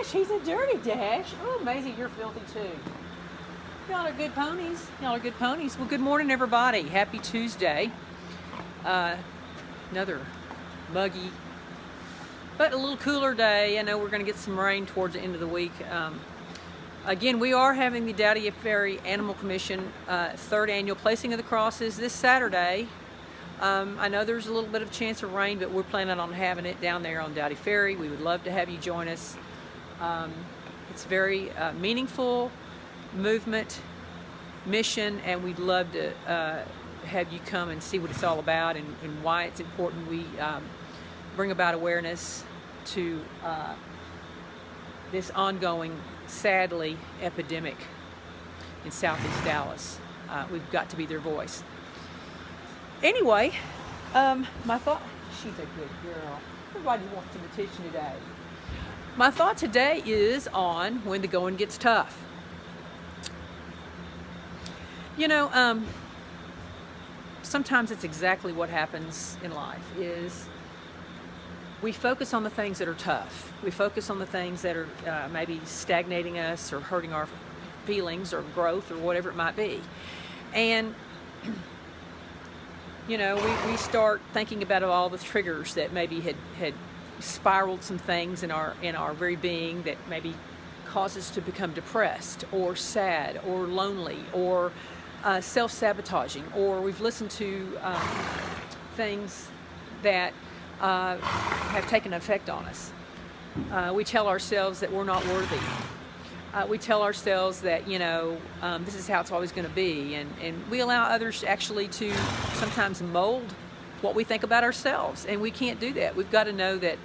Dash. He's a dirty Dash. Oh, Maisie, you're filthy too. Y'all are good ponies. Y'all are good ponies. Well, good morning, everybody. Happy Tuesday. Another muggy, but a little cooler day. I know we're going to get some rain towards the end of the week. Again, we are having the Dowdy Ferry Animal Commission third annual placing of the crosses this Saturday. I know there's a little bit of chance of rain, but we're planning on having it down there on Dowdy Ferry. We would love to have you join us. It's very meaningful movement, mission, and we'd love to have you come and see what it's all about and why it's important we bring about awareness to this ongoing, sadly, epidemic in Southeast Dallas. We've got to be their voice. Anyway, my thought, she's a good girl. Everybody wants some attention today. My thought today is on when the going gets tough. You know, sometimes it's exactly what happens in life is we focus on the things that are tough. We focus on the things that are maybe stagnating us or hurting our feelings or growth or whatever it might be. And, you know, we start thinking about all the triggers that maybe had spiraled some things in our very being that maybe cause us to become depressed or sad or lonely or self-sabotaging, or we've listened to things that have taken effect on us. We tell ourselves that we're not worthy. We tell ourselves that, you know, this is how it's always going to be, and we allow others actually to sometimes mold what we think about ourselves, and we can't do that. We've got to know that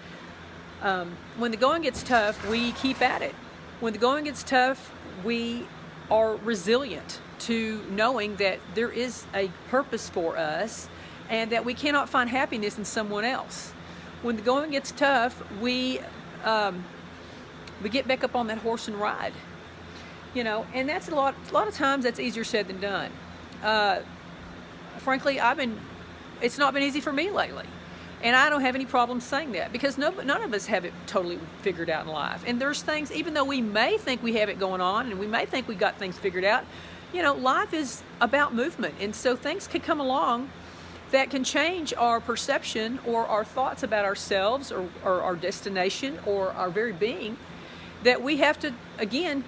when the going gets tough, we keep at it. When the going gets tough, we are resilient to knowing that there is a purpose for us and that we cannot find happiness in someone else. When the going gets tough, we get back up on that horse and ride, you know, and that's a lot of times that's easier said than done. Frankly, it's not been easy for me lately. And I don't have any problem saying that because none of us have it totally figured out in life. And there's things, even though we may think we have it going on and we may think we got things figured out, you know, life is about movement. And so things can come along that can change our perception or our thoughts about ourselves or our destination or our very being, that we have to, again,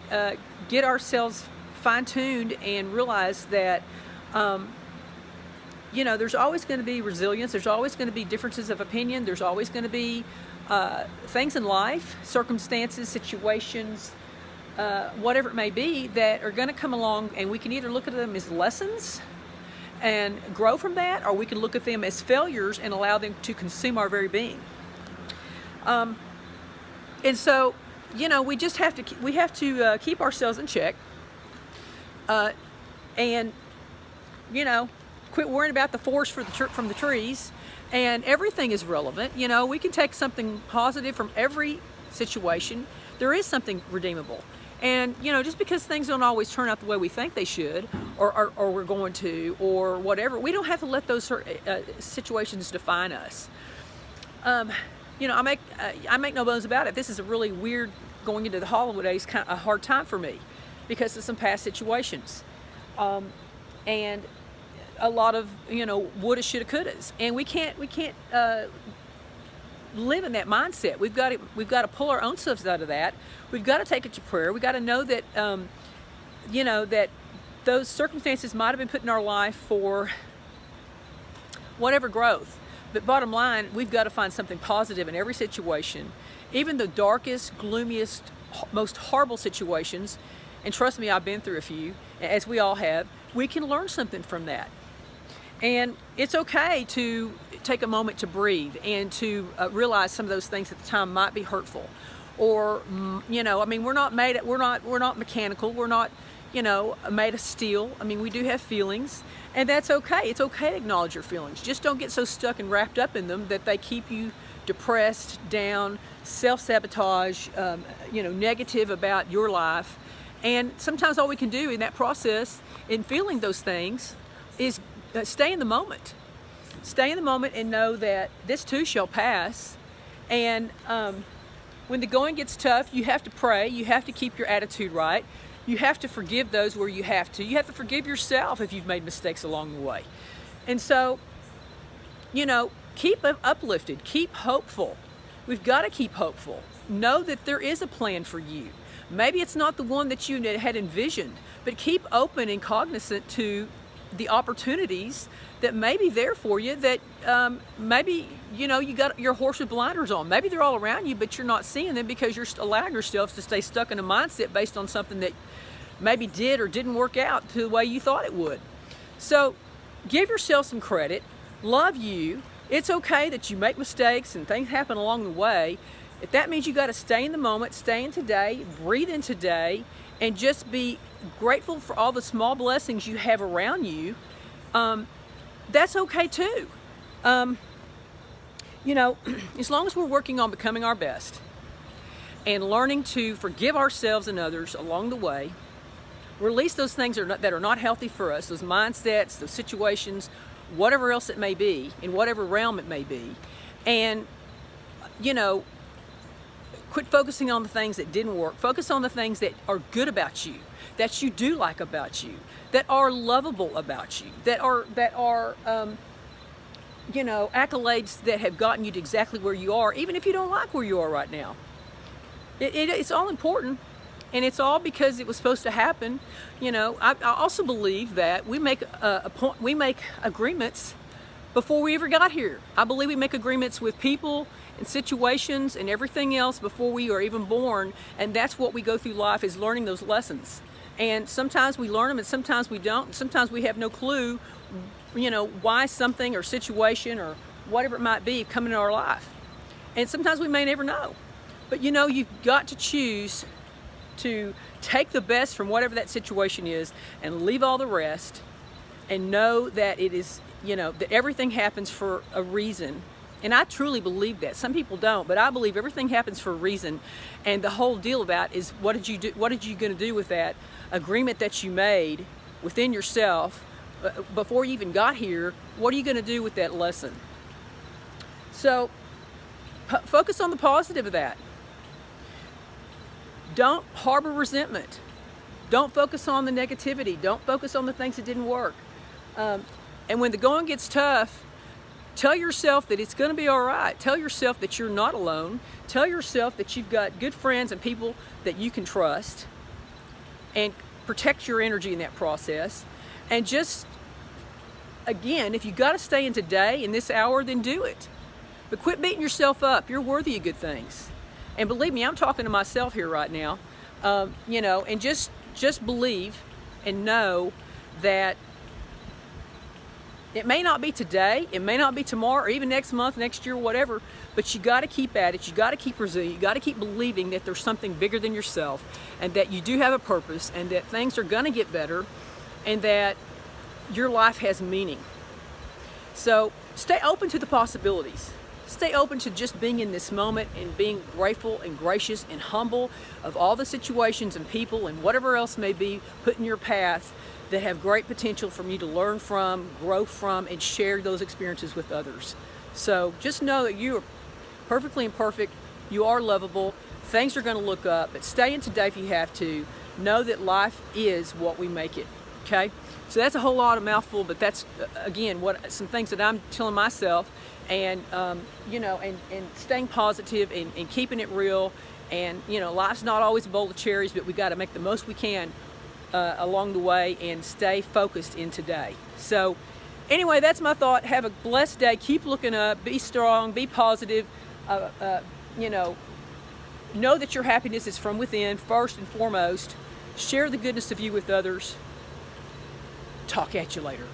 get ourselves fine-tuned and realize that you know, there's always going to be resilience. There's always going to be differences of opinion. There's always going to be things in life, circumstances, situations, whatever it may be, that are going to come along, and we can either look at them as lessons and grow from that, or we can look at them as failures and allow them to consume our very being. And so, you know, we have to keep ourselves in check, and, you know, quit worrying about the forest from the trees, and everything is relevant. You know, we can take something positive from every situation. There is something redeemable. And, you know, just because things don't always turn out the way we think they should, or we're going to, or whatever, we don't have to let those situations define us. You know, I make no bones about it. This is a really weird, going into the holidays, kind of a hard time for me because of some past situations. And a lot of, you know, woulda, shoulda, couldas, and we can't live in that mindset. We've got to pull our own selves out of that. We've got to take it to prayer. We've got to know that, you know, that those circumstances might have been put in our life for whatever growth. But bottom line, we've got to find something positive in every situation, even the darkest, gloomiest, most horrible situations. And trust me, I've been through a few, as we all have. We can learn something from that. And it's okay to take a moment to breathe and to realize some of those things at the time might be hurtful, or you know, I mean, we're not mechanical. We're not, you know, made of steel. I mean, we do have feelings, and that's okay. It's okay to acknowledge your feelings. Just don't get so stuck and wrapped up in them that they keep you depressed, down, self-sabotage, you know, negative about your life. And sometimes all we can do in that process, in feeling those things, is stay in the moment. Stay in the moment and know that this too shall pass. And When the going gets tough, you have to pray. You have to keep your attitude right. You have to forgive those where you have to. You have to forgive yourself if you've made mistakes along the way. And so, keep uplifted, keep hopeful. We've got to keep hopeful. Know that there is a plan for you. Maybe it's not the one that you had envisioned, but keep open and cognizant to the opportunities that may be there for you, that maybe, you got your horse with blinders on. Maybe they're all around you, but you're not seeing them because you're allowing yourself to stay stuck in a mindset based on something that maybe did or didn't work out to the way you thought it would. So give yourself some credit. Love you. It's okay that you make mistakes and things happen along the way. If that means you got to stay in the moment, stay in today, breathe in today, and just be grateful for all the small blessings you have around you, that's okay too. As long as we're working on becoming our best and learning to forgive ourselves and others along the way, release those things that are not healthy for us, those mindsets, those situations, whatever else it may be, in whatever realm it may be, and, quit focusing on the things that didn't work. Focus on the things that are good about you, that you do like about you, that are lovable about you, that are accolades that have gotten you to exactly where you are, even if you don't like where you are right now. It's all important, and it's all because it was supposed to happen. I also believe that we make we make agreements before we ever got here. I believe we make agreements with people and situations and everything else before we are even born, and that's what we go through life, is learning those lessons. And sometimes we learn them and sometimes we don't. Sometimes we have no clue, why something or situation or whatever it might be come into our life. And sometimes we may never know. But you've got to choose to take the best from whatever that situation is and leave all the rest, and know that it is, that everything happens for a reason. And I truly believe that. Some people don't, but I believe everything happens for a reason. And the whole deal about is, what did you do? What did you going to do with that agreement that you made within yourself before you even got here? What are you going to do with that lesson? So focus on the positive of that. Don't harbor resentment. Don't focus on the negativity. Don't focus on the things that didn't work. And when the going gets tough, tell yourself that it's going to be all right. Tell yourself that you're not alone. Tell yourself that you've got good friends and people that you can trust, and protect your energy in that process. And just, again, if you got to stay in today, in this hour, then do it. But quit beating yourself up. You're worthy of good things. And believe me, I'm talking to myself here right now, and just believe and know that it may not be today, it may not be tomorrow, or even next month, next year, whatever, but you got to keep at it. You got to keep resilient. You got to keep believing that there's something bigger than yourself, and that you do have a purpose, and that things are going to get better, and that your life has meaning. So stay open to the possibilities. Stay open to just being in this moment and being grateful and gracious and humble of all the situations and people and whatever else may be put in your path that have great potential for you to learn from, grow from, and share those experiences with others. So just know that you are perfectly imperfect. You are lovable. Things are going to look up, but stay in today if you have to. Know that life is what we make it. Okay? So that's a whole lot of mouthful, but that's, again, some things that I'm telling myself, and and staying positive and keeping it real. And life's not always a bowl of cherries, but we got to make the most we can along the way and stay focused in today. So anyway, that's my thought. Have a blessed day. Keep looking up. Be strong. Be positive. Know that your happiness is from within first and foremost. Share the goodness of you with others. Talk at you later.